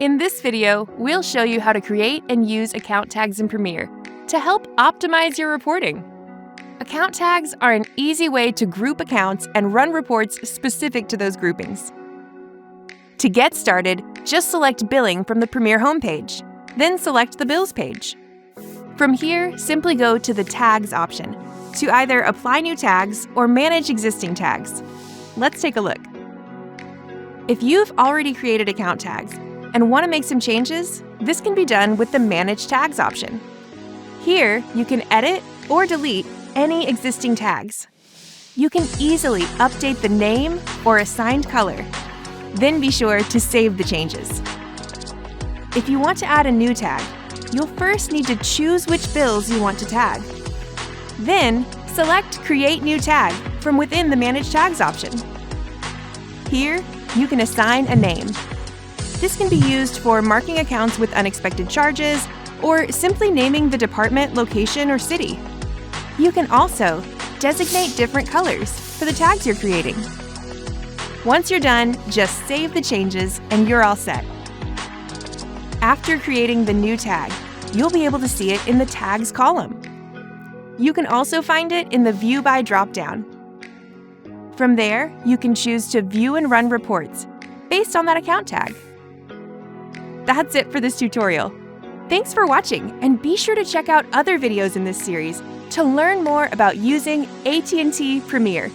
In this video, we'll show you how to create and use account tags in Premier to help optimize your reporting. Account tags are an easy way to group accounts and run reports specific to those groupings. To get started, just select Billing from the Premier homepage, then select the Bills page. From here, simply go to the Tags option to either apply new tags or manage existing tags. Let's take a look. If you've already created account tags and want to make some changes, this can be done with the Manage Tags option. Here, you can edit or delete any existing tags. You can easily update the name or assigned color. Then be sure to save the changes. If you want to add a new tag, you'll first need to choose which bills you want to tag. Then, select Create New Tag from within the Manage Tags option. Here, you can assign a name. This can be used for marking accounts with unexpected charges or simply naming the department, location, or city. You can also designate different colors for the tags you're creating. Once you're done, just save the changes and you're all set. After creating the new tag, you'll be able to see it in the Tags column. You can also find it in the View By dropdown. From there, you can choose to view and run reports based on that account tag. That's it for this tutorial. Thanks for watching, and be sure to check out other videos in this series to learn more about using AT&T Premier.